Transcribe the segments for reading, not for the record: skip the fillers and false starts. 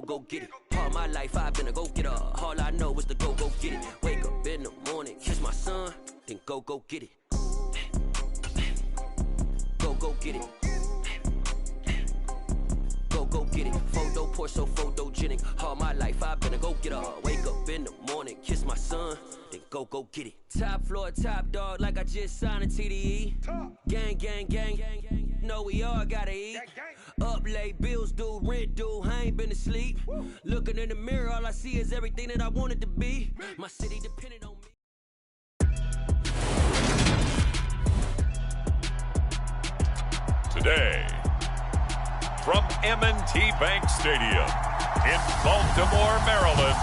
go get it. All my life I've been a go-getter. All I know is to go get it. Wake up in the morning, kiss my son, then go get it. Go get it. Go get it. Photo poor, so photogenic. All my life I've been a go-getter. Wake up in the morning, kiss my son, then go get it. Top floor, top dog, like I just signed a TDE. Gang, gang, gang, gang, gang. Know we all gotta eat. Up late, bills due, rent due, I ain't been asleep. Looking in the mirror, all I see is everything that I wanted to be. My city depended on me. Today, from M&T Bank Stadium in Baltimore, Maryland,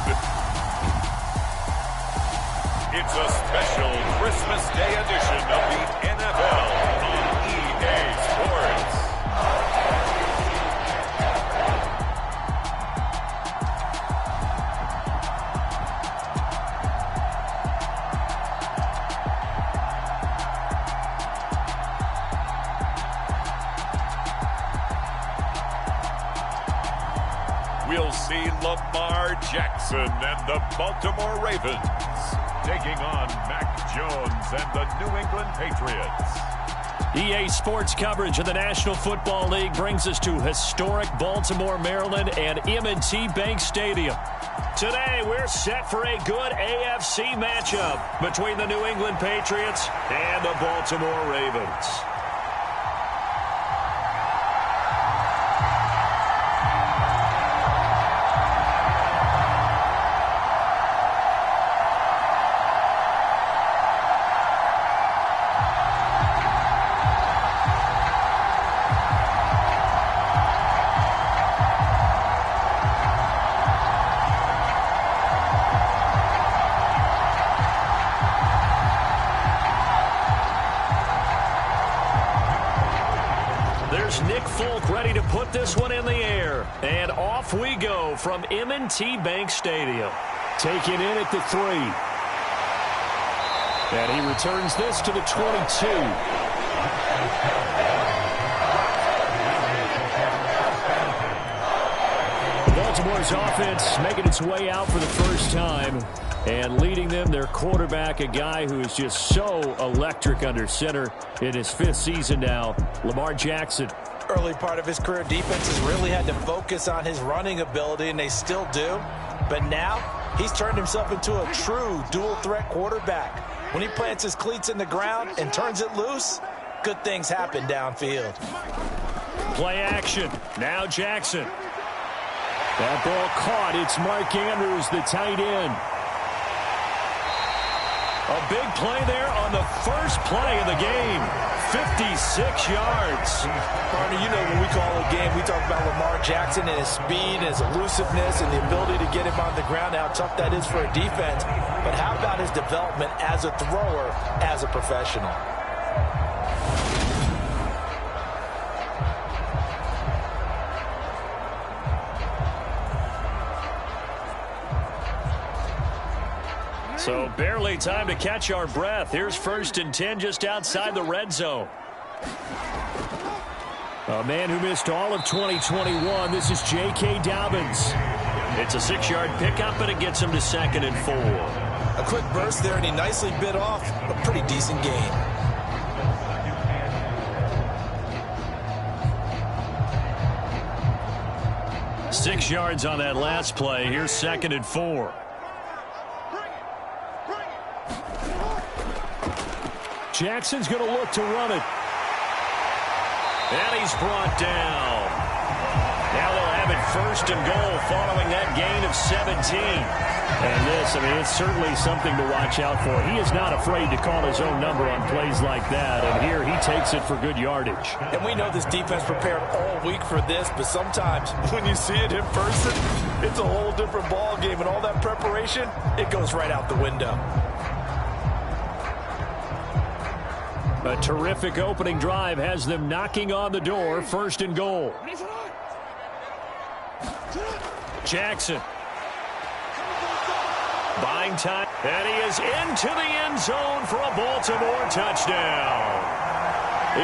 it's a special Christmas Day edition of the NFL on EA Sports. We'll see Lamar Jackson and the Baltimore Ravens taking on Mac Jones and the New England Patriots. EA Sports coverage of the National Football League brings us to historic Baltimore, Maryland and M&T Bank Stadium. Today, we're set for a good AFC matchup between the New England Patriots and the Baltimore Ravens. Ready to put this one in the air. And off we go from M&T Bank Stadium. Taken in at the 3. And he returns this to the 22. Baltimore's offense making its way out for the first time. And leading them, their quarterback, a guy who is just so electric under center in his 5th season now, Lamar Jackson. Early part of his career, defenses really had to focus on his running ability, and they still do. But now, he's turned himself into a true dual-threat quarterback. When he plants his cleats in the ground and turns it loose, good things happen downfield. Play action. Now Jackson. That ball caught. It's Mark Andrews, the tight end. A big play there on the first play of the game. 56 yards. Partner, you know when we call a game, we talk about Lamar Jackson and his speed and his elusiveness and the ability to get him on the ground, how tough that is for a defense. But how about his development as a thrower, as a professional? So barely time to catch our breath. Here's 1st and 10 just outside the red zone. A man who missed all of 2021. This is J.K. Dobbins. It's a 6-yard pickup, and it gets him to 2nd and 4. A quick burst there, and he nicely bit off a pretty decent gain. Six yards on that last play. Here's 2nd and 4. Jackson's going to look to run it. And he's brought down. Now they'll have it 1st and goal following that gain of 17. And this, I mean, it's certainly something to watch out for. He is not afraid to call his own number on plays like that. And here he takes it for good yardage. And we know this defense prepared all week for this, but sometimes when you see it in person, it's a whole different ball game. And all that preparation, it goes right out the window. A terrific opening drive has them knocking on the door. 1st and goal. Jackson. Buying time. And he is into the end zone for a Baltimore touchdown.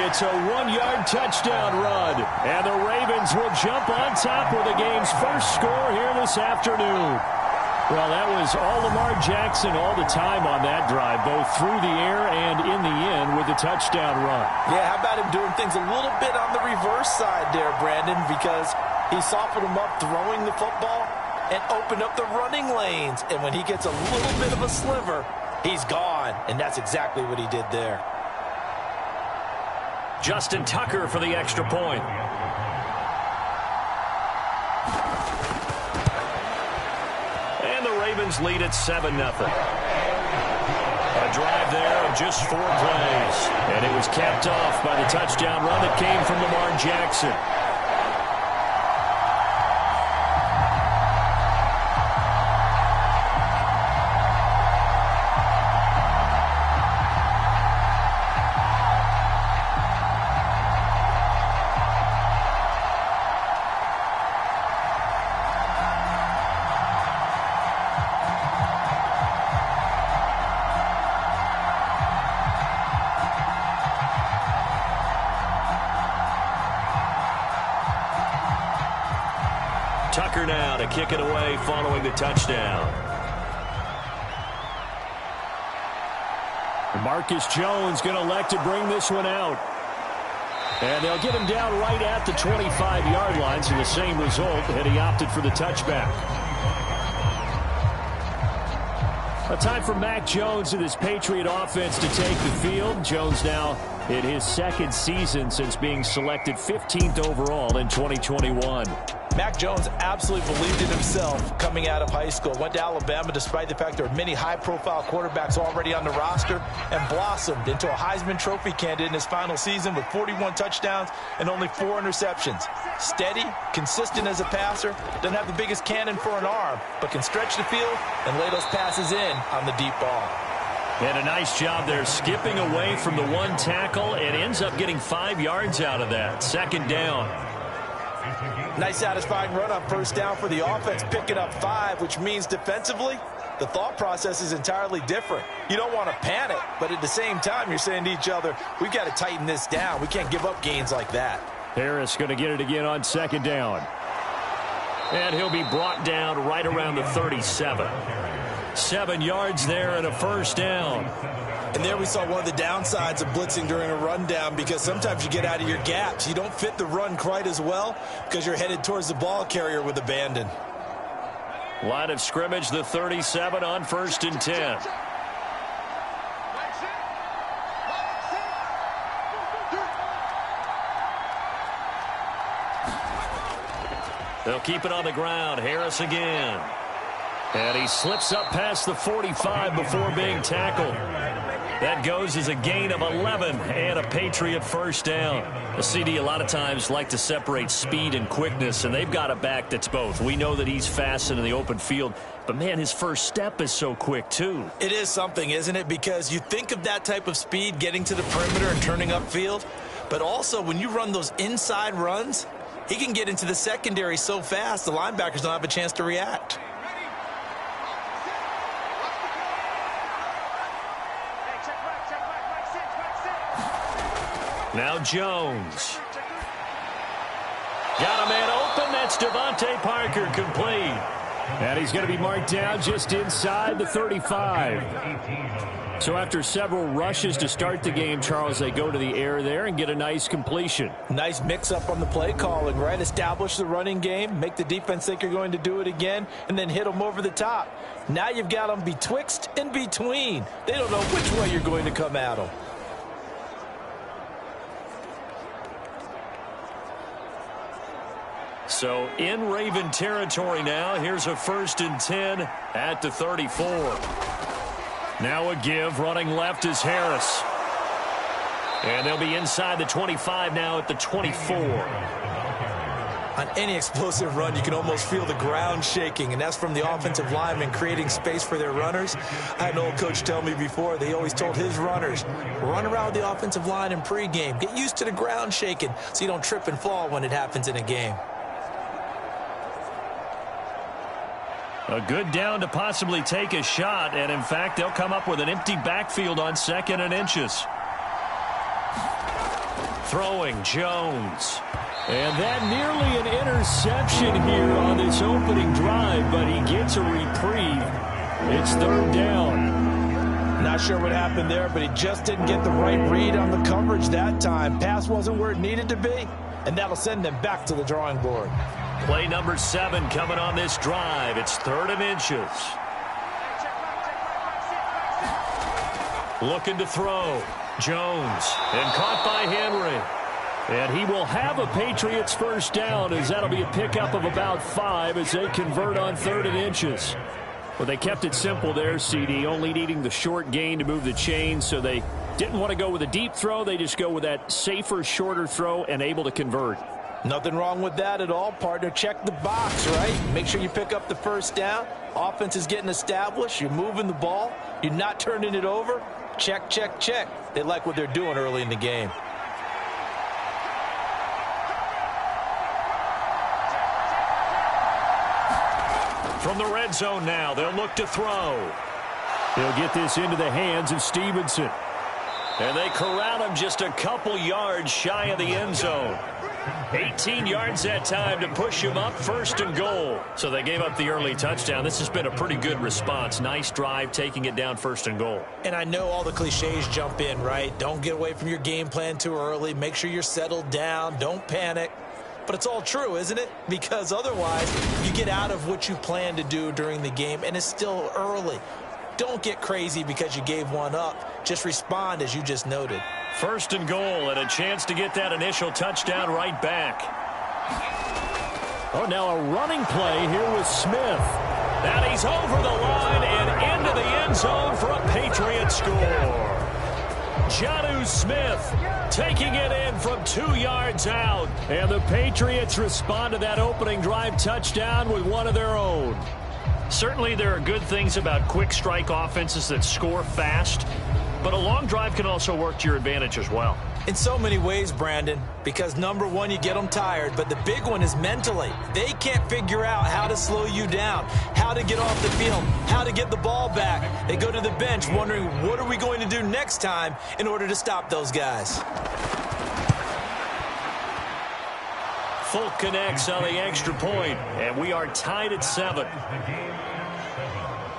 It's a 1-yard touchdown run. And the Ravens will jump on top with the game's first score here in this afternoon. Well, that was all Lamar Jackson all the time on that drive, both through the air and in the end with the touchdown run. Yeah, how about him doing things a little bit on the reverse side there, Brandon, because he softened him up throwing the football and opened up the running lanes. And when he gets a little bit of a sliver, he's gone. And that's exactly what he did there. Justin Tucker for the extra point. Ravens lead at 7-0. A drive there of just 4 plays. And it was capped off by the touchdown run that came from Lamar Jackson. Tucker now to kick it away following the touchdown. Marcus Jones going to elect to bring this one out. And they'll get him down right at the 25-yard line, so the same result had he opted for the touchback. A time for Mac Jones and his Patriot offense to take the field. Jones now in his second season since being selected 15th overall in 2021. Mac Jones absolutely believed in himself coming out of high school. Went to Alabama despite the fact there were many high-profile quarterbacks already on the roster and blossomed into a Heisman Trophy candidate in his final season with 41 touchdowns and only 4 interceptions. Steady, consistent as a passer, doesn't have the biggest cannon for an arm, but can stretch the field and lay those passes in on the deep ball. And a nice job there skipping away from the one tackle and ends up getting 5 yards out of that. Second down. Nice satisfying run on first down for the offense, picking up 5, which means defensively, the thought process is entirely different. You don't want to panic, but at the same time, you're saying to each other, we've got to tighten this down. We can't give up gains like that. Harris going to get it again on second down. And he'll be brought down right around the 37. 7 yards there and a first down. And there we saw one of the downsides of blitzing during a rundown, because sometimes you get out of your gaps. You don't fit the run quite as well because you're headed towards the ball carrier with abandon. Line of scrimmage, the 37 on 1st and 10. They'll keep it on the ground. Harris again. And he slips up past the 45 before being tackled. That goes as a gain of 11 and a Patriot first down. The CD a lot of times like to separate speed and quickness, and they've got a back that's both. We know that he's fast in the open field, but, man, his first step is so quick, too. It is something, isn't it? Because you think of that type of speed getting to the perimeter and turning upfield, but also when you run those inside runs, he can get into the secondary so fast the linebackers don't have a chance to react. Now Jones. Got a man open. That's Devontae Parker, complete. And he's going to be marked down just inside the 35. So after several rushes to start the game, Charles, they go to the air there and get a nice completion. Nice mix-up on the play calling, right? Establish the running game, make the defense think you're going to do it again, and then hit them over the top. Now you've got them betwixt and between. They don't know which way you're going to come at them. So in Raven territory now. Here's a 1st and 10 at the 34. Now a give. Running left is Harris. And they'll be inside the 25 now at the 24. On any explosive run, you can almost feel the ground shaking, and that's from the offensive linemen creating space for their runners. I had an old coach tell me before, they always told his runners, run around the offensive line in pregame. Get used to the ground shaking so you don't trip and fall when it happens in a game. A good down to possibly take a shot, and in fact, they'll come up with an empty backfield on 2nd and inches. Throwing Jones. And that nearly an interception here on this opening drive, but he gets a reprieve. It's third down. Not sure what happened there, but he just didn't get the right read on the coverage that time. Pass wasn't where it needed to be, and that'll send them back to the drawing board. Play number 7 coming on this drive. It's 3rd and inches. Looking to throw. Jones, and caught by Henry. And he will have a Patriots first down, as that'll be a pickup of about 5 as they convert on 3rd and inches. Well, they kept it simple there, CD, only needing the short gain to move the chain, so they didn't want to go with a deep throw. They just go with that safer, shorter throw and able to convert. Nothing wrong with that at all, partner. Check the box, right? Make sure you pick up the first down. Offense is getting established. You're moving the ball. You're not turning it over. Check, check, check. They like what they're doing early in the game. From the red zone now, they'll look to throw. He'll get this into the hands of Stevenson. And they corral him just a couple yards shy of the end zone. 18 yards that time to push him up, 1st and goal. So they gave up the early touchdown. This has been a pretty good response. Nice drive, taking it down 1st and goal. And I know all the cliches jump in, right? Don't get away from your game plan too early. Make sure you're settled down. Don't panic. But it's all true, isn't it? Because otherwise, you get out of what you plan to do during the game, and it's still early. Don't get crazy because you gave one up. Just respond as you just noted. 1st and goal, and a chance to get that initial touchdown right back. Oh, now a running play here with Smith. And he's over the line and into the end zone for a Patriot score. Jonnu Smith taking it in from 2 yards out. And the Patriots respond to that opening drive touchdown with one of their own. Certainly there are good things about quick strike offenses that score fast, but a long drive can also work to your advantage as well. In so many ways, Brandon, because number one, you get them tired, but the big one is mentally. They can't figure out how to slow you down, how to get off the field, how to get the ball back. They go to the bench wondering, what are we going to do next time in order to stop those guys? Folk connects on the extra point, and we are tied at 7.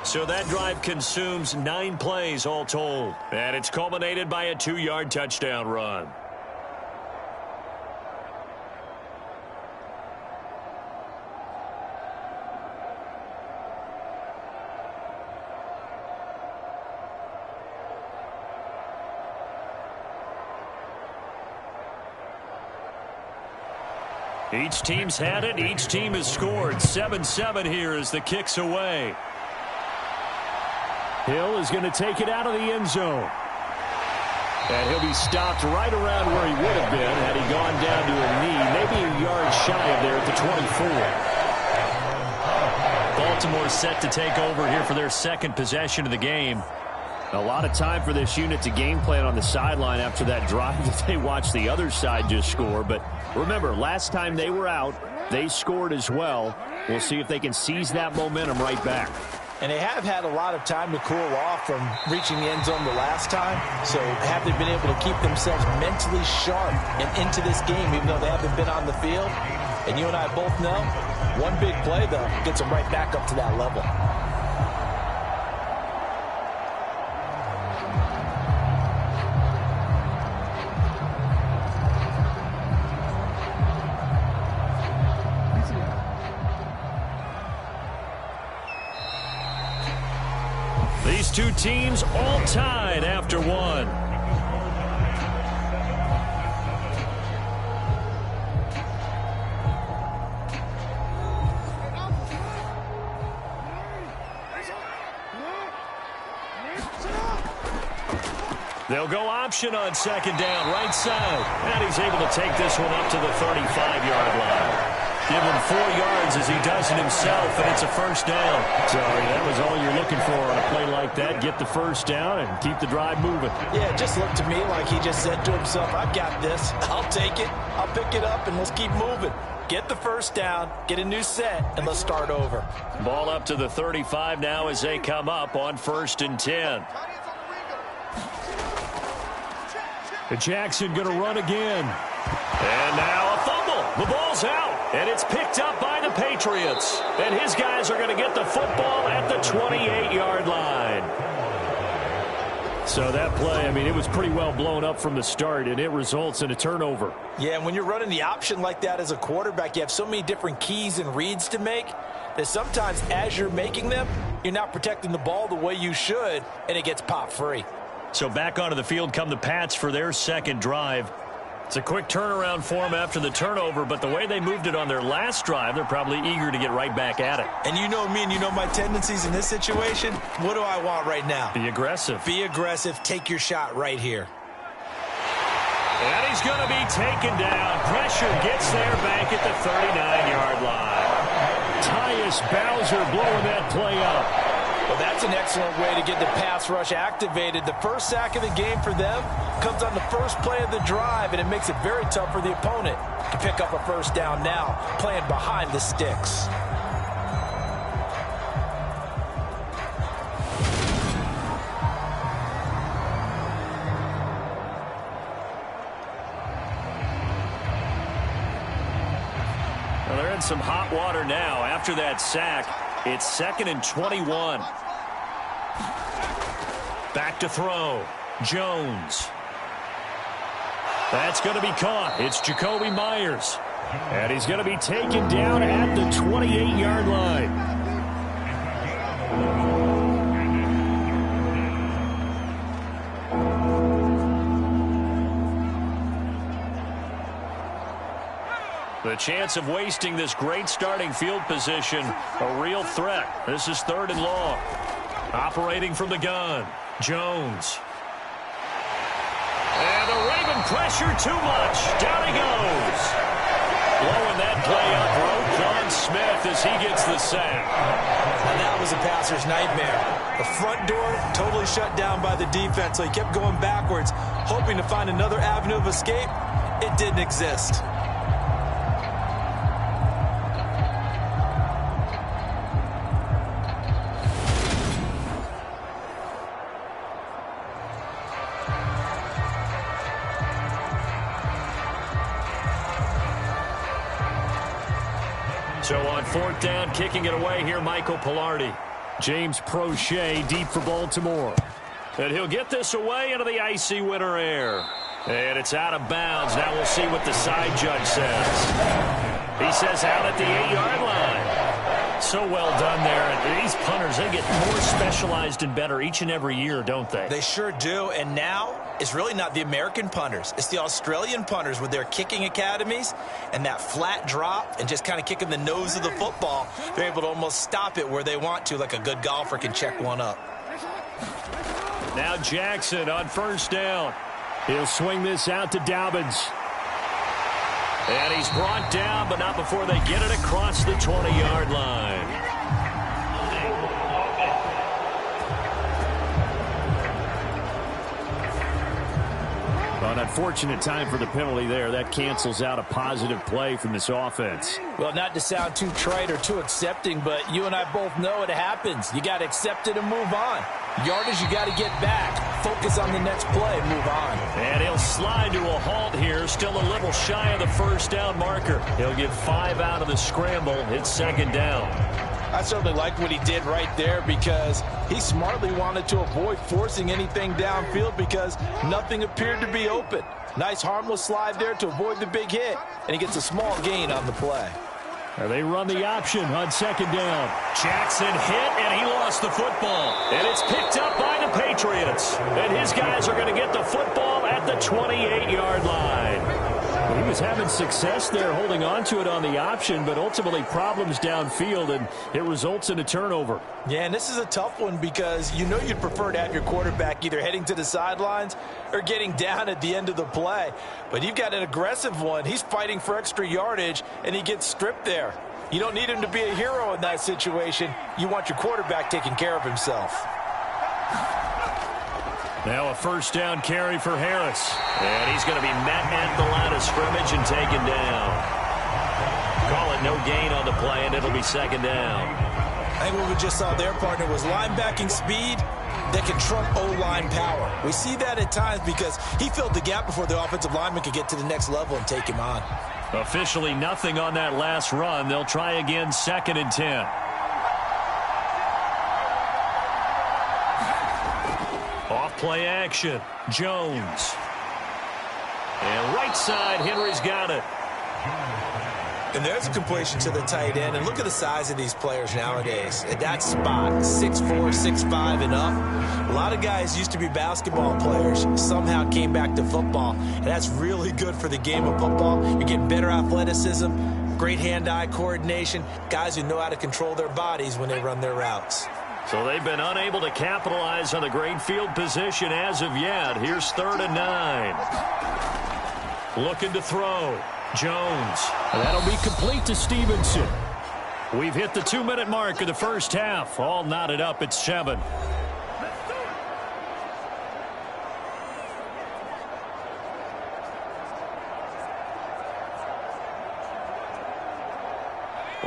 So that drive consumes 9 plays all told. And it's culminated by a 2-yard touchdown run. Each team's had it. Each team has scored. 7-7 here as the kick's away. Hill is going to take it out of the end zone. And he'll be stopped right around where he would have been had he gone down to a knee, maybe a yard shy of there at the 24. Baltimore set to take over here for their 2nd possession of the game. A lot of time for this unit to game plan on the sideline after that drive that they watched the other side just score. But remember, last time they were out, they scored as well. We'll see if they can seize that momentum right back. And they have had a lot of time to cool off from reaching the end zone the last time. So have they been able to keep themselves mentally sharp and into this game, even though they haven't been on the field? And you and I both know, one big play, though, gets them right back up to that level. These two teams all tied after 1. They'll go option on 2nd down, right side. And he's able to take this one up to the 35-yard line. Give him 4 yards as he does it himself, and it's a 1st down. So that was all you're looking for on a play like that. Get the 1st down and keep the drive moving. Yeah, it just looked to me like he just said to himself, I've got this. I'll take it. I'll pick it up, and let's keep moving. Get the 1st down, get a new set, and let's start over. Ball up to the 35 now as they come up on 1st and 10. Jackson going to run again. And now a fumble. The ball's out, and it's picked up by the Patriots. And his guys are going to get the football at the 28-yard line. So that play, I mean, it was pretty well blown up from the start, and it results in a turnover. Yeah, and when you're running the option like that as a quarterback, you have so many different keys and reads to make that sometimes as you're making them, you're not protecting the ball the way you should, and it gets popped free. So back onto the field come the Pats for their second drive. It's a quick turnaround for them after the turnover, but the way they moved it on their last drive, they're probably eager to get right back at it. And you know me and you know my tendencies in this situation. What do I want right now? Be aggressive. Be aggressive. Take your shot right here. And he's going to be taken down. Pressure gets there back at the 39-yard line. Tyus Bowser blowing that play up. Well, that's an excellent way to get the pass rush activated. The first sack of the game for them comes on the first play of the drive, and it makes it very tough for the opponent to pick up a first down now, playing behind the sticks. Well, they're in some hot water now. After that sack, it's 2nd and 21. Back to throw. Jones. That's going to be caught. It's Jacoby Myers. And he's going to be taken down at the 28-yard line. The chance of wasting this great starting field position, a real threat. This is 3rd and long. Operating from the gun, Jones. And the Raven pressure too much. Down he goes. Blowing that play up, Roquan Smith as he gets the sack. And that was a passer's nightmare. The front door totally shut down by the defense, so he kept going backwards, hoping to find another avenue of escape. It didn't exist. So on 4th down, kicking it away here, Michael Pilardi. James Prochet deep for Baltimore. And he'll get this away into the icy winter air. And it's out of bounds. Now we'll see what the side judge says. He says out at the 8-yard line. So well done there. And these punters, they get more specialized and better each and every year, don't they? They sure do. And now it's really not the American punters. It's the Australian punters with their kicking academies and that flat drop and just kind of kicking the nose of the football. They're able to almost stop it where they want to, like a good golfer can check one up. Now Jackson on 1st down. He'll swing this out to Dobbins. And he's brought down, but not before they get it across the 20-yard line. Well, an unfortunate time for the penalty there. That cancels out a positive play from this offense. Well, not to sound too trite or too accepting, but you and I both know it happens. You got to accept it and move on. Yardage, you got to get back. Focus on the next play, move on. And he'll slide to a halt here, still a little shy of the 1st down marker. He'll get 5 out of the scramble. It's 2nd down. I certainly like what he did right there because he smartly wanted to avoid forcing anything downfield because nothing appeared to be open. Nice harmless slide there to avoid the big hit, and he gets a small gain on the play. They run the option on 2nd down. Jackson hit, and he lost the football. And it's picked up by the Patriots. And his guys are going to get the football at the 28-yard line. Well, he was having success there holding on to it on the option, but ultimately problems downfield, and it results in a turnover. Yeah, and this is a tough one because you know you'd prefer to have your quarterback either heading to the sidelines or getting down at the end of the play. But you've got an aggressive one. He's fighting for extra yardage, and he gets stripped there. You don't need him to be a hero in that situation. You want your quarterback taking care of himself. Now a 1st down carry for Harris. And he's going to be met at the line of scrimmage and taken down. Call it no gain on the play, and it'll be 2nd down. I think what we just saw their partner was linebacking speed that can trump O-line power. We see that at times because he filled the gap before the offensive lineman could get to the next level and take him on. Officially nothing on that last run. They'll try again 2nd and 10. Off play action. Jones. And right side, Henry's got it. And there's a completion to the tight end. And look at the size of these players nowadays. At that spot, 6'4", 6'5", and up. A lot of guys used to be basketball players, somehow came back to football. And that's really good for the game of football. You're getting better athleticism, great hand-eye coordination, guys who know how to control their bodies when they run their routes. So they've been unable to capitalize on the great field position as of yet. Here's 3rd and 9. Looking to throw. Jones. That'll be complete to Stevenson. We've hit the 2-minute mark of the first half. All knotted up at 7.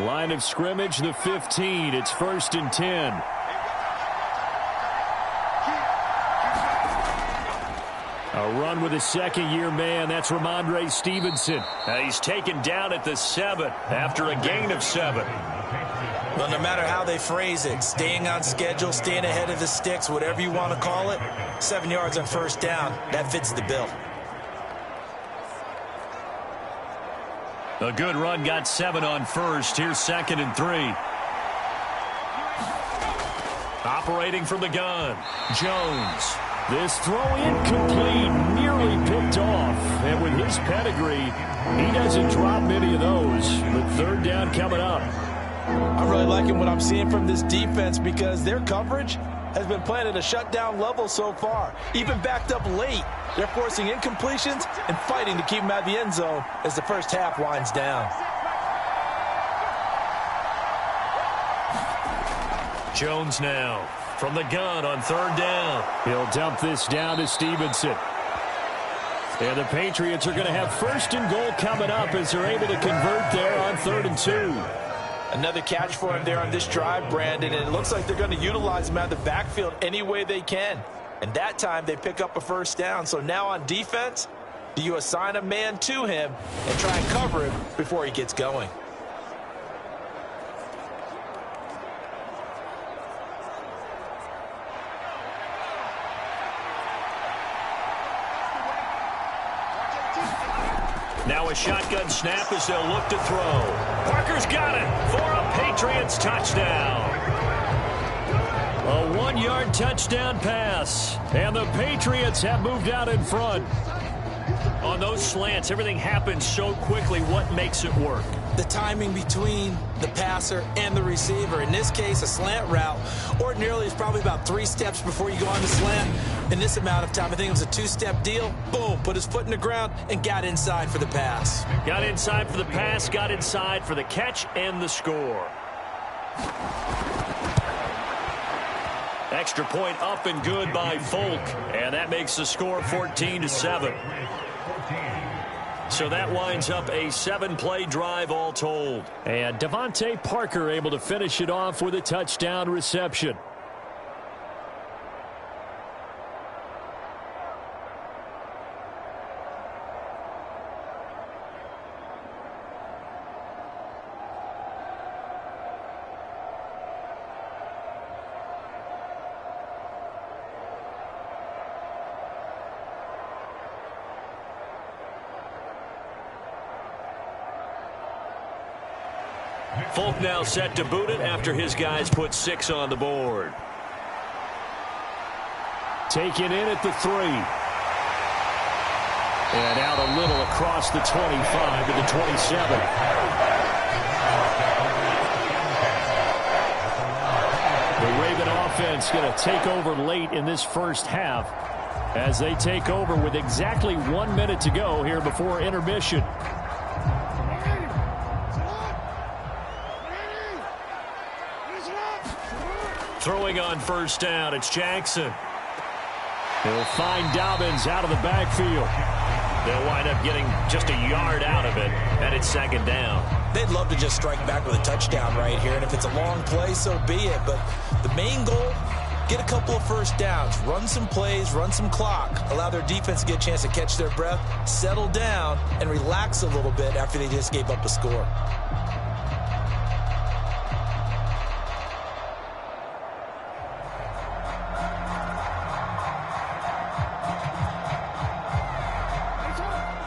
Line of scrimmage, the 15. It's 1st and 10. A run with a second-year man. That's Ramondre Stevenson. He's taken down at the 7 after a gain of 7. Well, no matter how they phrase it, staying on schedule, staying ahead of the sticks, whatever you want to call it, 7 yards on 1st down, that fits the bill. A good run got 7 on 1st. Here's 2nd and 3. Operating from the gun. Jones. This throw incomplete, nearly picked off. And with his pedigree, he doesn't drop many of those. But 3rd down coming up. I'm really liking what I'm seeing from this defense because their coverage has been playing at a shutdown level so far. Even backed up late, they're forcing incompletions and fighting to keep them out of the end zone as the first half winds down. Jones now. From the gun on 3rd down. He'll dump this down to Stevenson. And the Patriots are going to have 1st and goal coming up as they're able to convert there on 3rd and 2. Another catch for him there on this drive, Brandon, and it looks like they're going to utilize him out of the backfield any way they can. And that time they pick up a 1st down. So now on defense, do you assign a man to him and try and cover him before he gets going? Now a shotgun snap as they'll look to throw. Parker's got it for a Patriots touchdown. A 1-yard touchdown pass. And the Patriots have moved out in front. On those slants, everything happens so quickly. What makes it work? The timing between the passer and the receiver. In this case, a slant route ordinarily is probably about 3 steps before you go on the slant. In this amount of time, I think it was a 2-step deal. Boom, put his foot in the ground and got inside for the pass. Got inside for the pass, got inside for the catch and the score. Extra point up and good by Folk. And that makes the score 14-7. So that winds up a 7-play drive all told. And Devontae Parker able to finish it off with a touchdown reception. Folk now set to boot it after his guys put 6 on the board. Taken in at the 3. And out a little across the 25 to the 27. The Raven offense going to take over late in this first half as they take over with exactly 1 minute to go here before intermission. Throwing on 1st down, it's Jackson. He'll find Dobbins out of the backfield. They'll wind up getting just a yard out of it, and it's 2nd down. They'd love to just strike back with a touchdown right here, and if it's a long play, so be it. But the main goal get a couple of first downs, run some plays, run some clock, allow their defense to get a chance to catch their breath, settle down, and relax a little bit after they just gave up a score.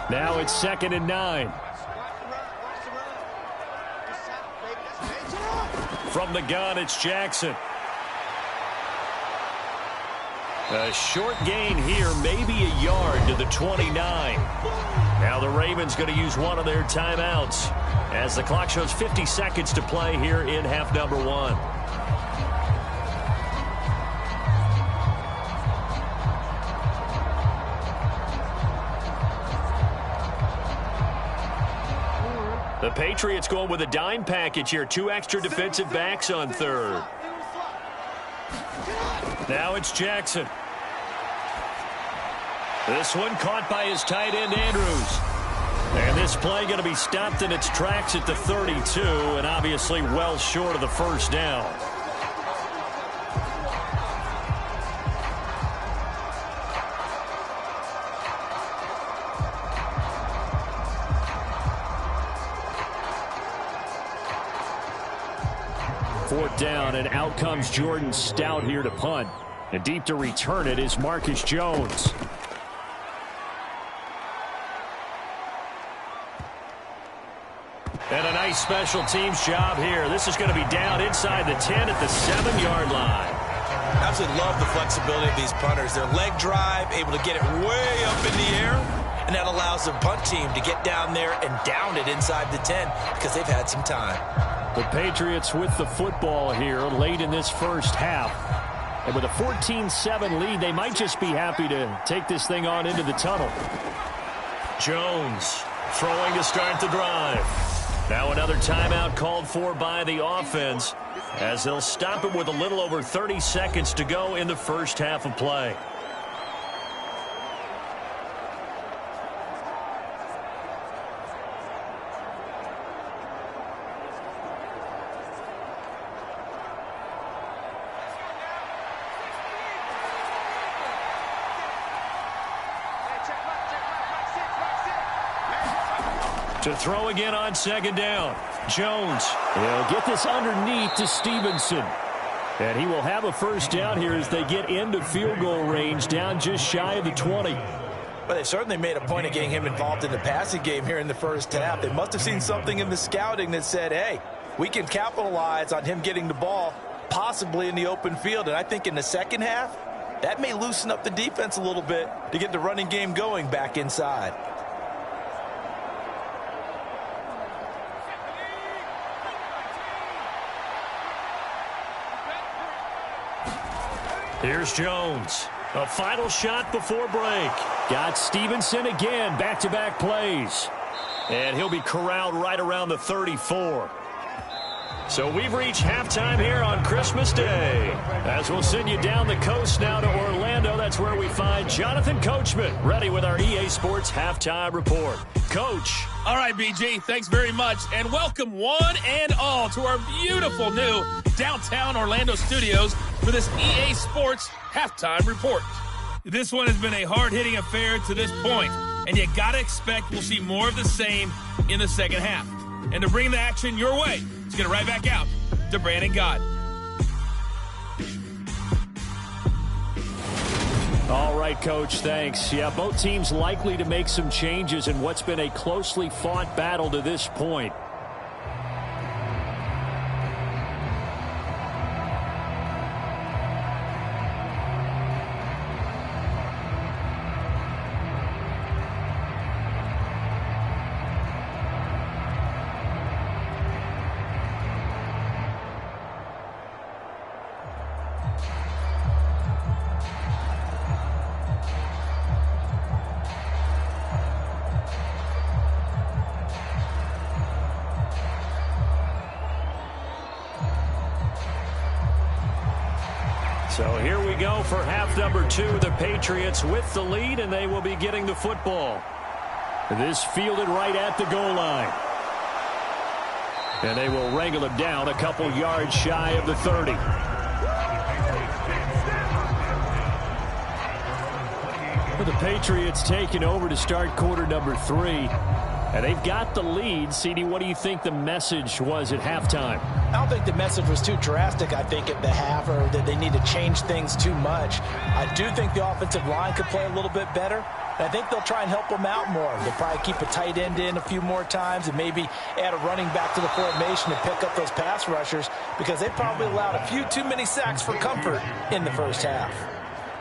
Now it's 2nd and 9. From the gun, it's Jackson. A short gain here, maybe a yard to the 29. Now the Ravens going to use one of their timeouts as the clock shows 50 seconds to play here in half number 1. The Patriots going with a dime package here. 2 extra defensive backs on 3rd. Now it's Jackson. This one caught by his tight end, Andrews. And this play going to be stopped in its tracks at the 32, and obviously well short of the first down. Fourth down, and out comes Jordan Stout here to punt. And deep to return it is Marcus Jones. And a nice special teams job here. This is going to be down inside the 10 at the 7-yard line. Absolutely love the flexibility of these punters. Their leg drive, able to get it way up in the air, and that allows the punt team to get down there and down it inside the 10 because they've had some time. The Patriots with the football here late in this first half. And with a 14-7 lead, they might just be happy to take this thing on into the tunnel. Jones throwing to start the drive. Now another timeout called for by the offense as they'll stop it with a little over 30 seconds to go in the first half of play. To throw again on 2nd down. Jones. He'll get this underneath to Stevenson. And he will have a first down here as they get into field goal range, down just shy of the 20. But they've certainly made a point of getting him involved in the passing game here in the first half. They must have seen something in the scouting that said, hey, we can capitalize on him getting the ball possibly in the open field. And I think in the second half, that may loosen up the defense a little bit to get the running game going back inside. Here's Jones. A final shot before break. Got Stevenson again. Back-to-back plays. And he'll be corralled right around the 34. So we've reached halftime here on Christmas Day. As we'll send you down the coast now to Orlando. That's where we find Jonathan Coachman ready with our EA Sports Halftime Report. Coach. All right, BG, thanks very much. And welcome one and all to our beautiful new downtown Orlando studios for this EA Sports Halftime Report. This one has been a hard-hitting affair to this point, and you got to expect we'll see more of the same in the second half. And to bring the action your way, let's get it right back out to Brandon Gott. All right, Coach, thanks. Yeah, both teams likely to make some changes in what's been a closely fought battle to this point. So here we go for half number 2. The Patriots with the lead, and they will be getting the football. This fielded right at the goal line. And they will wrangle him down a couple yards shy of the 30. The Patriots taking over to start quarter number 3. And they've got the lead. CD, what do you think the message was at halftime? I don't think the message was too drastic, I think, at the half, or that they need to change things too much. I do think the offensive line could play a little bit better. I think they'll try and help them out more. They'll probably keep a tight end in a few more times and maybe add a running back to the formation to pick up those pass rushers, because they probably allowed a few too many sacks for comfort in the first half.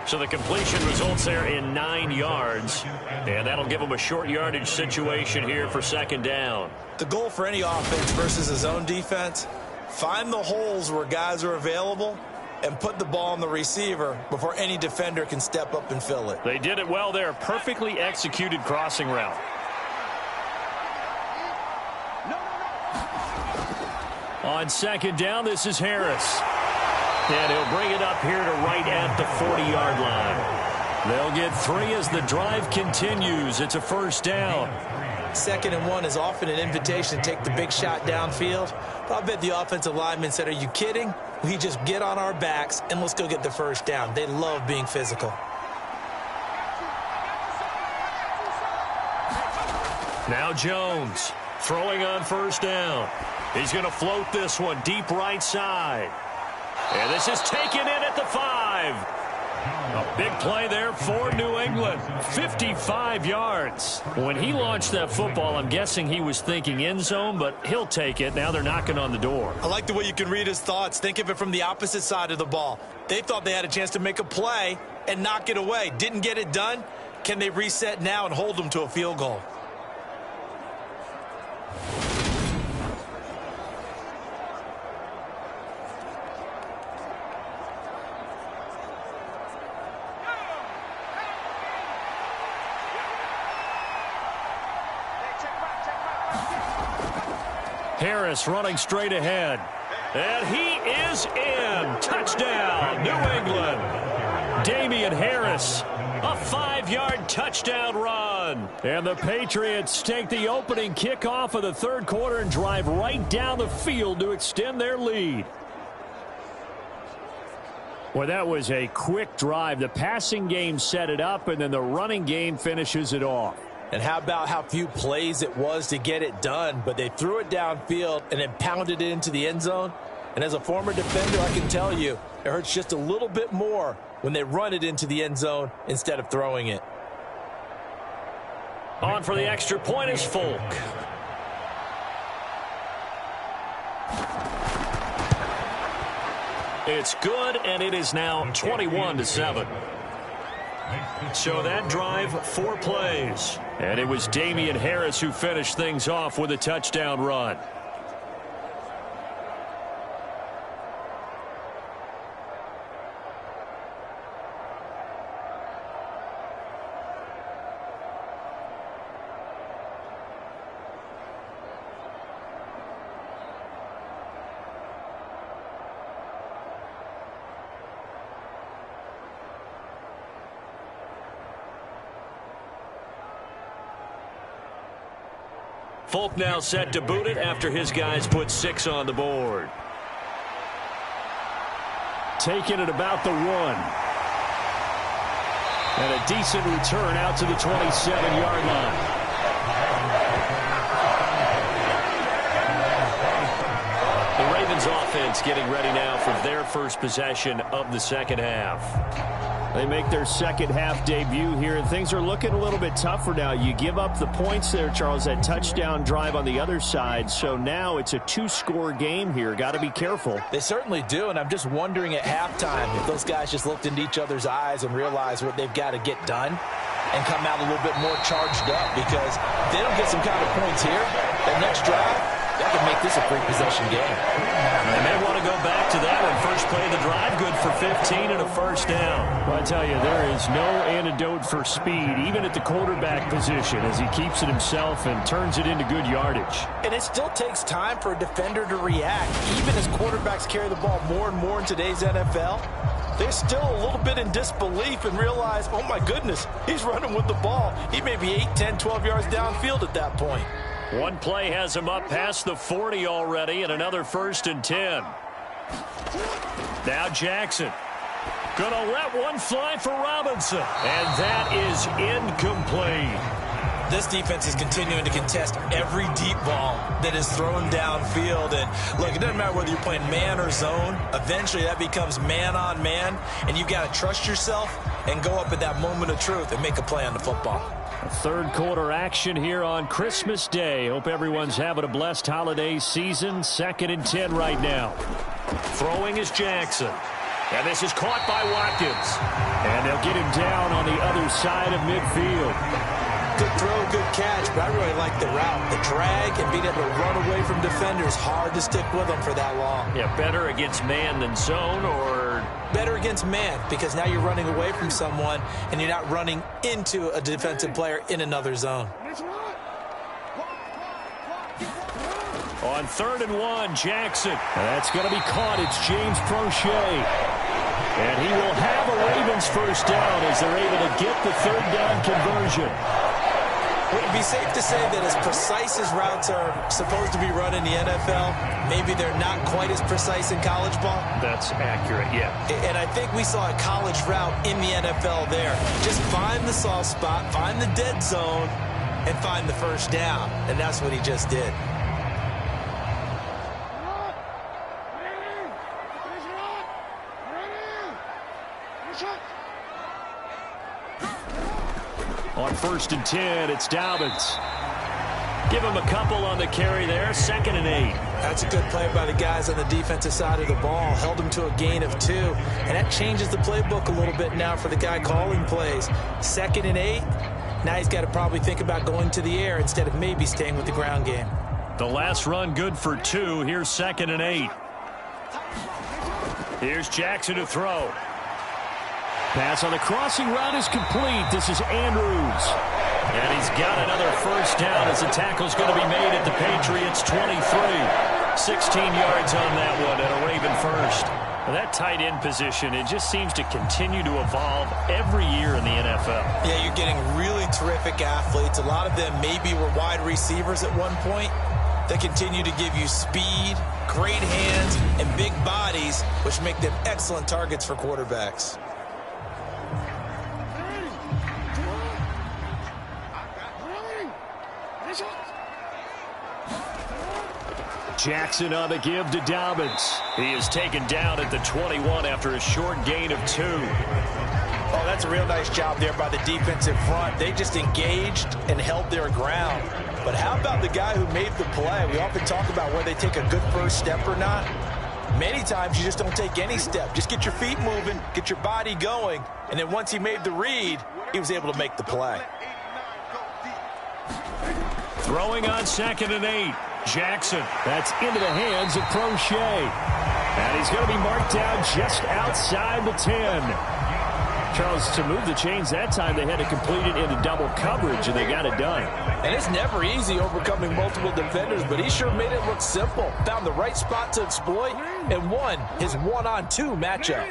So the completion results there in 9 yards, and that'll give them a short yardage situation here for second down. The goal for any offense versus a zone defense, find the holes where guys are available and put the ball on the receiver before any defender can step up and fill it. They did it well there. Perfectly executed crossing route. On second down, this is Harris. And he'll bring it up here to right at the 40-yard line. They'll get 3 as the drive continues. It's a first down. 2nd and 1 is often an invitation to take the big shot downfield. But I bet the offensive lineman said, "Are you kidding? We just get on our backs and let's go get the first down." They love being physical. Now Jones throwing on first down. He's going to float this one deep right side. And this is taken in at the 5. A big play there for New England. 55 yards. When he launched that football, I'm guessing he was thinking end zone, but he'll take it. Now they're knocking on the door. I like the way you can read his thoughts. Think of it from the opposite side of the ball. They thought they had a chance to make a play and knock it away. Didn't get it done. Can they reset now and hold them to a field goal? Harris running straight ahead. And he is in. Touchdown, New England. Damian Harris, a 5-yard touchdown run. And the Patriots take the opening kickoff of the third quarter and drive right down the field to extend their lead. Well, that was a quick drive. The passing game set it up, and then the running game finishes it off. And how about how few plays it was to get it done, but they threw it downfield and then pounded it into the end zone. And as a former defender, I can tell you, it hurts just a little bit more when they run it into the end zone instead of throwing it. On for the extra point is Folk. It's good, and it is now 21-7. So that drive, 4 plays. And it was Damian Harris who finished things off with a touchdown run. Folk now set to boot it after his guys put 6 on the board. Taking it about the 1. And a decent return out to the 27-yard line. The Ravens offense getting ready now for their first possession of the second half. They make their second half debut here, and things are looking a little bit tougher now. You give up the points there, Charles, that touchdown drive on the other side. So now it's a 2-score game here. Got to be careful. They certainly do, and I'm just wondering at halftime if those guys just looked into each other's eyes and realized what they've got to get done and come out a little bit more charged up, because if they don't get some kind of points here, that next drive, that could make this a free-possession game. They may want to go back to that one. First play of the drive, good for 15 and a first down. Well, I tell you, there is no antidote for speed, even at the quarterback position, as he keeps it himself and turns it into good yardage. And it still takes time for a defender to react. Even as quarterbacks carry the ball more and more in today's NFL, they're still a little bit in disbelief and realize, oh my goodness, he's running with the ball. He may be 8, 10, 12 yards downfield at that point. One play has him up past the 40 already, and another 1st and 10. Now Jackson. Gonna let one fly for Robinson. And that is incomplete. This defense is continuing to contest every deep ball that is thrown downfield. And look, it doesn't matter whether you're playing man or zone. Eventually that becomes man on man. And you've got to trust yourself and go up at that moment of truth and make a play on the football. Third quarter action here on Christmas Day. Hope everyone's having a blessed holiday season. 2nd and 10 right now. Throwing is Jackson. And this is caught by Watkins. And they'll get him down on the other side of midfield. Good throw, good catch, but I really like the route. The drag and being able to run away from defenders, hard to stick with them for that long. Yeah, better against man than zone, or? Better against man, because now you're running away from someone and you're not running into a defensive player in another zone. On 3rd and 1, Jackson. That's going to be caught. It's James Prochet. And he will have a Ravens first down as they're able to get the 3rd down conversion. Would it be safe to say that as precise as routes are supposed to be run in the NFL, maybe they're not quite as precise in college ball? That's accurate, yeah. And I think we saw a college route in the NFL there. Just find the soft spot, find the dead zone, and find the first down. And that's what he just did. On 1st and 10, it's Dobbins. Give him a couple on the carry there. 2nd and 8. That's a good play by the guys on the defensive side of the ball. Held him to a gain of 2. And that changes the playbook a little bit now for the guy calling plays. 2nd and 8. Now he's got to probably think about going to the air instead of maybe staying with the ground game. The last run good for 2. Here's 2nd and 8. Here's Jackson to throw. Pass on the crossing route is complete. This is Andrews. And he's got another first down as the tackle's going to be made at the Patriots 23. 16 yards on that one and a Raven first. Well, that tight end position, it just seems to continue to evolve every year in the NFL. Yeah, you're getting really terrific athletes. A lot of them maybe were wide receivers at one point. They continue to give you speed, great hands, and big bodies, which make them excellent targets for quarterbacks. Jackson on the give to Dobbins. He is taken down at the 21 after a short gain of 2. Oh, that's a real nice job there by the defensive front. They just engaged and held their ground. But how about the guy who made the play? We often talk about whether they take a good first step or not. Many times you just don't take any step. Just get your feet moving, get your body going, and then once he made the read, he was able to make the play. Throwing on 2nd and 8. Jackson. That's into the hands of Prochet. And he's going to be marked down just outside the 10. Charles, to move the chains that time, they had to complete it into double coverage, and they got it done. And it's never easy overcoming multiple defenders, but he sure made it look simple. Found the right spot to exploit and won his 1-on-2 matchup.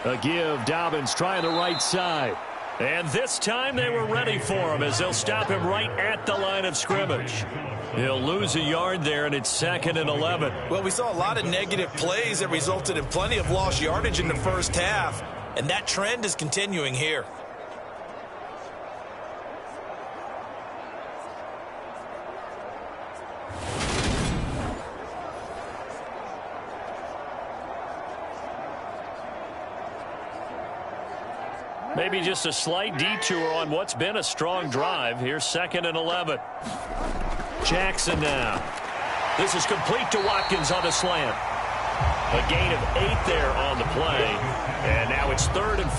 A give. Dobbins trying the right side. And this time they were ready for him as they'll stop him right at the line of scrimmage. He'll lose a yard there, and it's 2nd and 11. Well, we saw a lot of negative plays that resulted in plenty of lost yardage in the first half, and that trend is continuing here. Maybe just a slight detour on what's been a strong drive. Here's 2nd and 11. Jackson now. This is complete to Watkins on the slant. A gain of 8 there on the play. And now it's 3rd and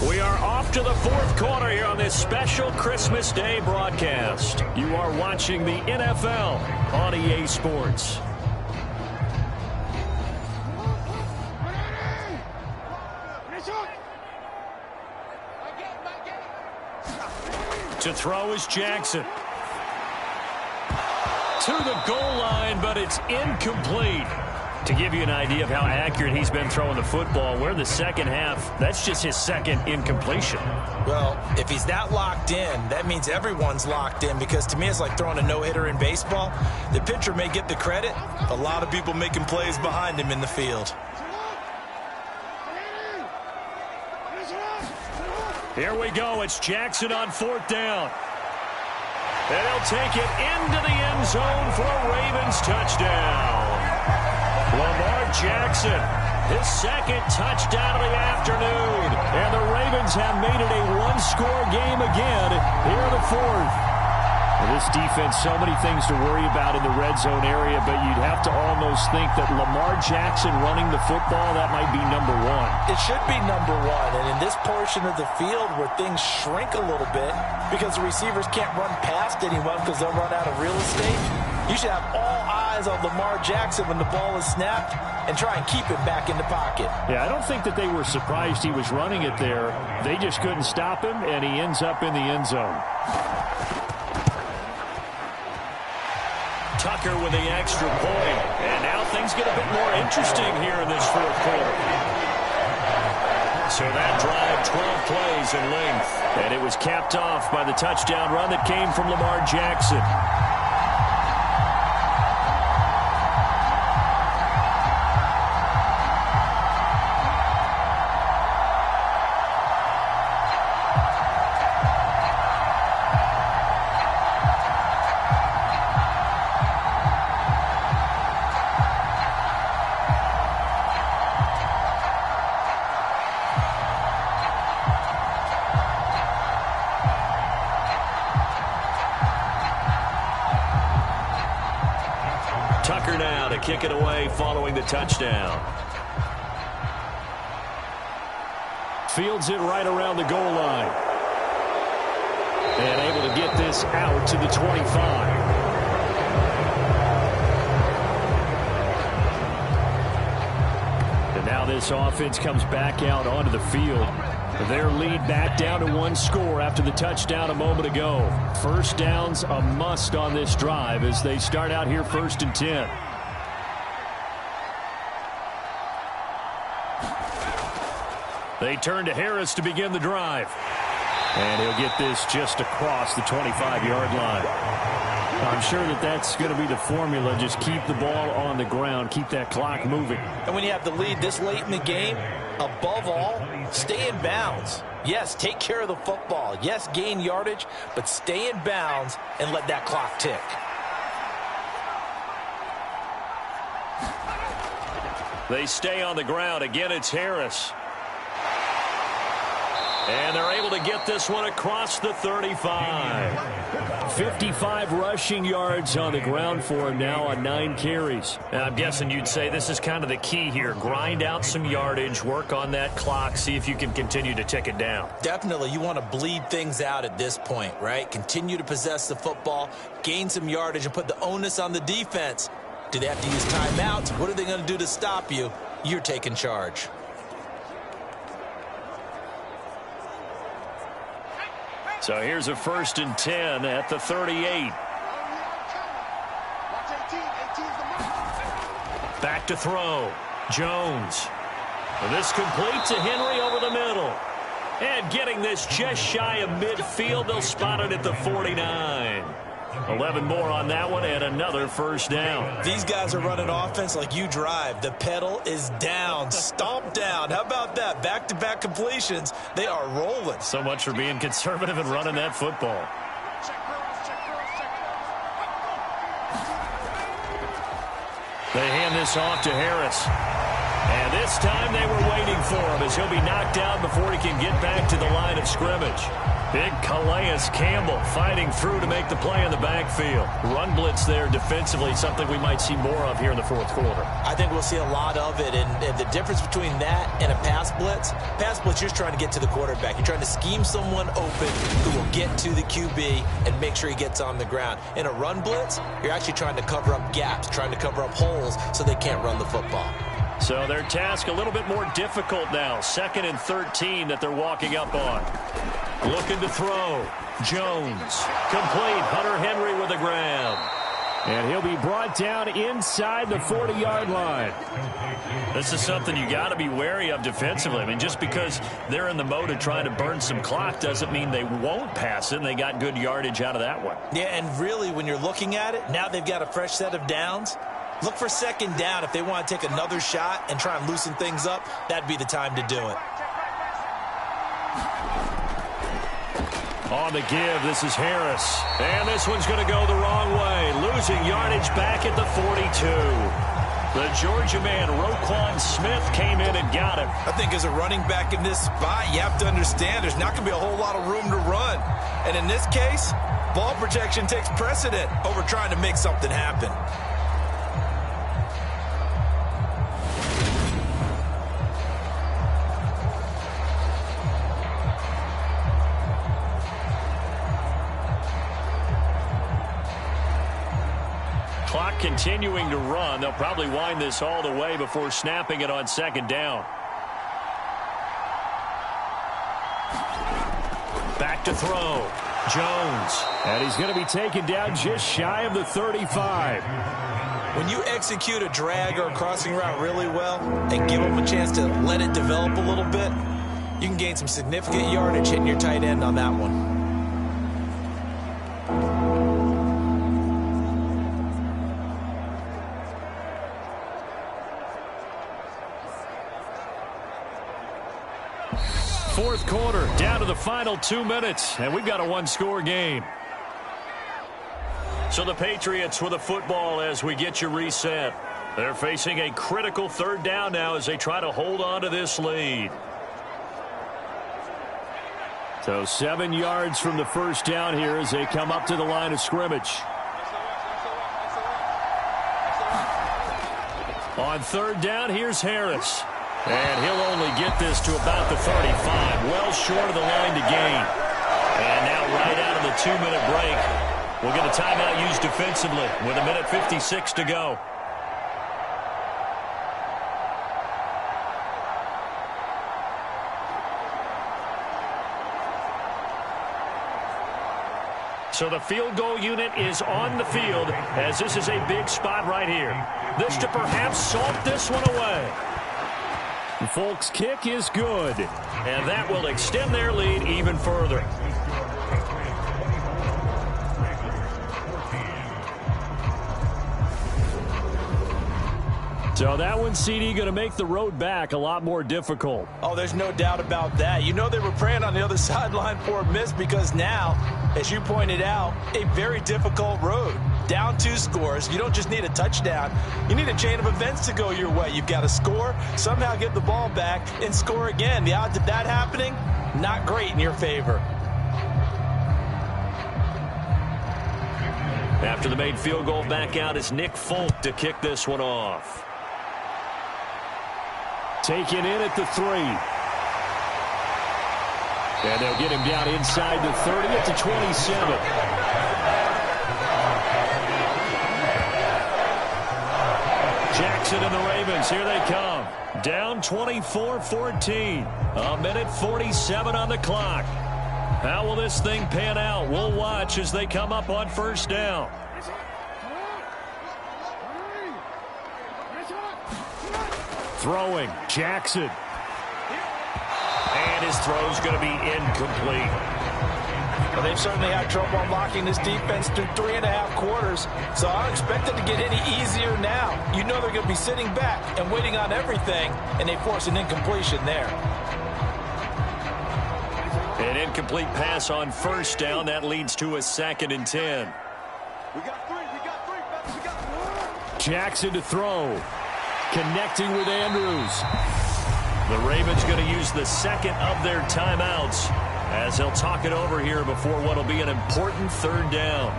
4. We are off to the 4th quarter here on this special Christmas Day broadcast. You are watching the NFL on EA Sports. To throw is Jackson. To the goal line, but it's incomplete. To give you an idea of how accurate he's been throwing the football, we're in the second half. That's just his second incompletion. Well, if he's that locked in, that means everyone's locked in, because to me it's like throwing a no-hitter in baseball. The pitcher may get the credit. A lot of people making plays behind him in the field. Here we go. It's Jackson on 4th down. And he'll take it into the end zone for a Ravens touchdown. Lamar Jackson, his second touchdown of the afternoon. And the Ravens have made it a one-score game again here in the 4th. This defense, so many things to worry about in the red zone area, but you'd have to almost think that Lamar Jackson running the football, that might be number one. It should be number one, and in this portion of the field where things shrink a little bit because the receivers can't run past anyone because they'll run out of real estate, you should have all eyes on Lamar Jackson when the ball is snapped and try and keep it back in the pocket. Yeah, I don't think that they were surprised he was running it there. They just couldn't stop him, and he ends up in the end zone. Tucker with the extra point. And now things get a bit more interesting here in this 4th quarter. So that drive, 12 plays in length. And it was capped off by the touchdown run that came from Lamar Jackson. Tucker now to kick it away following the touchdown. Fields it right around the goal line. And able to get this out to the 25. And now this offense comes back out onto the field. Their lead back down to 1 score after the touchdown a moment ago. First down's a must on this drive as they start out here 1st and 10. They turn to Harris to begin the drive. And he'll get this just across the 25-yard line. I'm sure that that's going to be the formula. Just keep the ball on the ground. Keep that clock moving. And when you have the lead this late in the game, above all, stay in bounds. Yes, take care of the football. Yes, gain yardage, but stay in bounds and let that clock tick. They stay on the ground. Again, it's Harris. And they're able to get this one across the 35. 55 rushing yards on the ground for him now on 9 carries. And I'm guessing you'd say this is kind of the key here. Grind out some yardage, work on that clock, see if you can continue to tick it down. Definitely, you want to bleed things out at this point, right? Continue to possess the football, gain some yardage, and put the onus on the defense. Do they have to use timeouts? What are they going to do to stop you? You're taking charge. So here's a 1st and 10 at the 38. Back to throw. Jones. This complete to Henry over the middle. And getting this just shy of midfield. They'll spot it at the 49. 11 more on that one and another 1st down. These guys are running offense like you drive. The pedal is down, stomped down. How about that? Back-to-back completions. They are rolling. So much for being conservative and running that football. They hand this off to Harris. And this time they were waiting for him as he'll be knocked down before he can get back to the line of scrimmage. Big Calais Campbell fighting through to make the play in the backfield. Run blitz there defensively, something we might see more of here in the 4th quarter. I think we'll see a lot of it, and the difference between that and a pass blitz, you're just trying to get to the quarterback. You're trying to scheme someone open who will get to the QB and make sure he gets on the ground. In a run blitz, you're actually trying to cover up gaps, trying to cover up holes so they can't run the football. So their task a little bit more difficult now. 2nd and 13 that they're walking up on. Looking to throw. Jones. Complete. Hunter Henry with a grab. And he'll be brought down inside the 40-yard line. This is something you got to be wary of defensively. I mean, just because they're in the mode of trying to burn some clock doesn't mean they won't pass it, and they got good yardage out of that one. Yeah, and really, when you're looking at it, now they've got a fresh set of downs. Look for second down. If they want to take another shot and try and loosen things up, that'd be the time to do it. On the give, this is Harris. And this one's going to go the wrong way. Losing yardage back at the 42. The Georgia man, Roquan Smith, came in and got him. I think as a running back in this spot, you have to understand there's not going to be a whole lot of room to run. And in this case, ball protection takes precedent over trying to make something happen. Clock continuing to run. They'll probably wind this all the way before snapping it on second down. Back to throw. Jones. And he's going to be taken down just shy of the 35. When you execute a drag or a crossing route really well and give them a chance to let it develop a little bit, you can gain some significant yardage hitting your tight end on that one. Fourth quarter, down to the final 2 minutes, and we've got a one-score game. So the Patriots with the football as we get you reset. They're facing a critical third down now as they try to hold on to this lead. So 7 yards from the first down here as they come up to the line of scrimmage. On third down, here's Harris. And he'll only get this to about the 35, well short of the line to gain. And now right out of the 2-minute break, we'll get a timeout used defensively with 1:56 to go. So the field goal unit is on the field as this is a big spot right here. This to perhaps salt this one away. Folks' kick is good, and that will extend their lead even further. So that one, CD, going to make the road back a lot more difficult. Oh, there's no doubt about that. You know they were praying on the other sideline for a miss because now, as you pointed out, a very difficult road. Down 2 scores. You don't just need a touchdown. You need a chain of events to go your way. You've got to score, somehow get the ball back, and score again. The odds of that happening, not great in your favor. After the made field goal, back out is Nick Folk to kick this one off. Taken in at the 3. And they'll get him down inside the 30 at the 27. Jackson and the Ravens, here they come. Down 24-14. 1:47 on the clock. How will this thing pan out? We'll watch as they come up on first down. Throwing, Jackson. And his throw's going to be incomplete. Well, they've certainly had trouble unlocking this defense through 3.5 quarters, so I don't expect it to get any easier now. You know they're going to be sitting back and waiting on everything, and they force an incompletion there. An incomplete pass on first down. That leads to a 2nd and 10. Jackson to throw. Connecting with Andrews. The Ravens going to use the second of their timeouts as they'll talk it over here before what will be an important third down.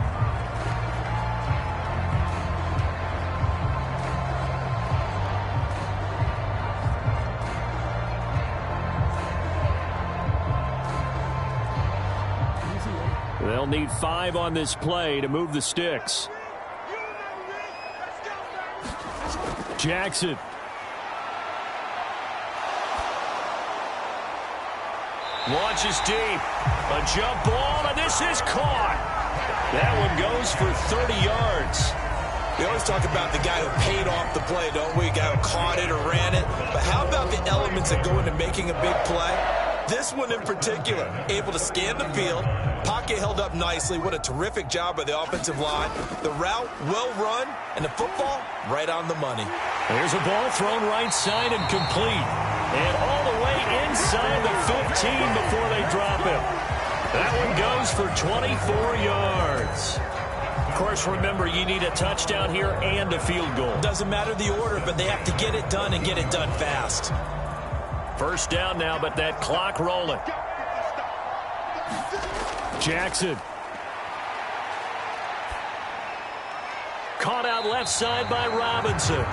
They'll need 5 on this play to move the sticks. Jackson. Launches deep. A jump ball, and this is caught. That one goes for 30 yards. We always talk about the guy who paid off the play, don't we? The guy who caught it or ran it. But how about the elements that go into making a big play? This one in particular, able to scan the field, pocket held up nicely. What a terrific job by the offensive line. The route, well run, and the football, right on the money. Here's a ball thrown right side and complete. And all the way inside the 15 before they drop him. That one goes for 24 yards. Of course, remember, you need a touchdown here and a field goal. Doesn't matter the order, but they have to get it done and get it done fast. First down now, but that clock rolling. Jackson. Caught out left side by Robinson.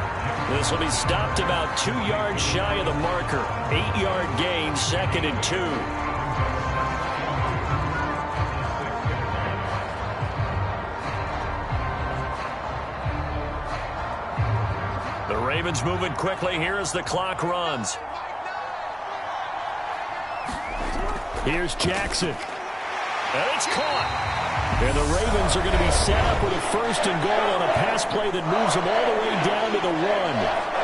This will be stopped about 2 yards shy of the marker. 8-yard gain, 2nd and 2. The Ravens moving quickly here as the clock runs. Here's Jackson. And it's caught. And the Ravens are going to be set up with a 1st and goal on a pass play that moves them all the way down to the 1.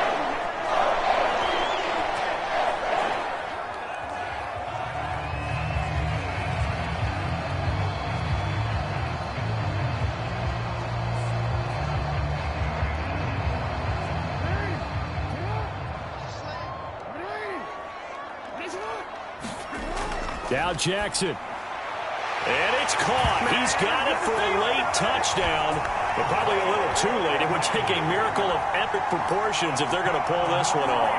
Now Jackson. And it's caught. He's got it for a late touchdown, but probably a little too late. It would take a miracle of epic proportions if they're going to pull this one off.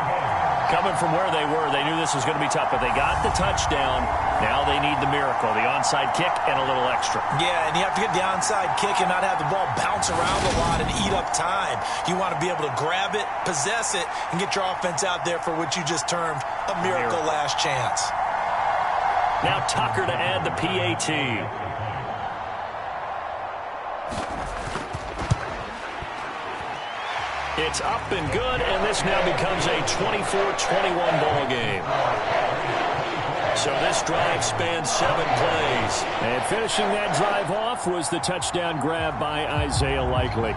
Coming from where they were, they knew this was going to be tough, but they got the touchdown. Now they need the miracle, the onside kick and a little extra. Yeah, and you have to get the onside kick and not have the ball bounce around a lot and eat up time. You want to be able to grab it, possess it, and get your offense out there for what you just termed a miracle last chance. Now Tucker to add the PAT. It's up and good, and this now becomes a 24-21 ball game. So this drive spans 7 plays. And finishing that drive off was the touchdown grab by Isaiah Likely.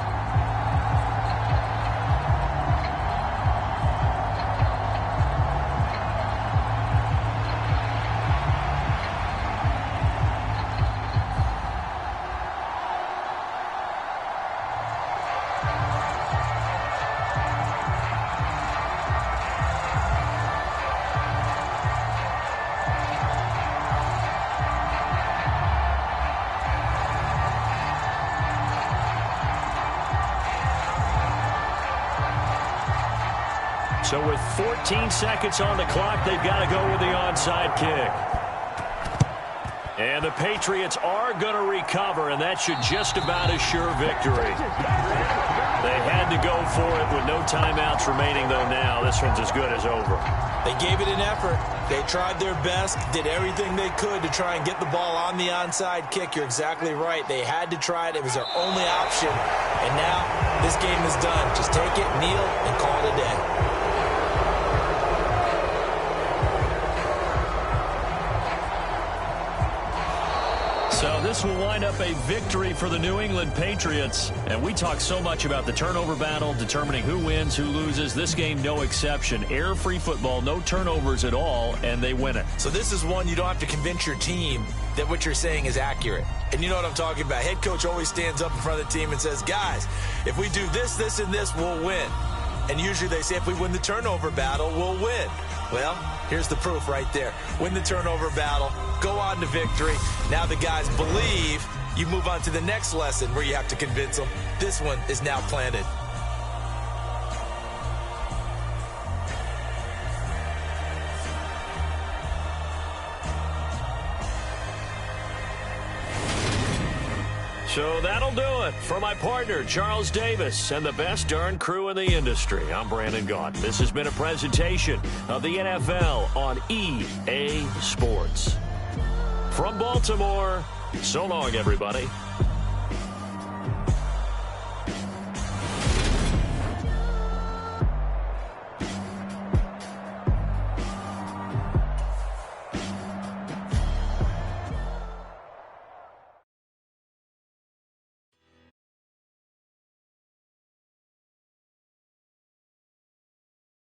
So with 14 seconds on the clock, they've got to go with the onside kick. And the Patriots are going to recover, and that should just about assure victory. They had to go for it with no timeouts remaining, though now this one's as good as over. They gave it an effort. They tried their best, did everything they could to try and get the ball on the onside kick. You're exactly right. They had to try it. It was their only option. And now this game is done. Just take it, kneel, and call it a day. So this will wind up a victory for the New England Patriots. And we talk so much about the turnover battle, determining who wins, who loses. This game, no exception. Error-free football, no turnovers at all, and they win it. So this is one you don't have to convince your team that what you're saying is accurate. And you know what I'm talking about. Head coach always stands up in front of the team and says, guys, if we do this, this, and this, we'll win. And usually they say if we win the turnover battle, we'll win. Well, here's the proof right there. Win the turnover battle, go on to victory. Now the guys believe. You move on to the next lesson where you have to convince them. This one is now planted. So that'll do it for my partner, Charles Davis, and the best darn crew in the industry. I'm Brandon Gaudin. This has been a presentation of the NFL on EA Sports. From Baltimore, so long, everybody.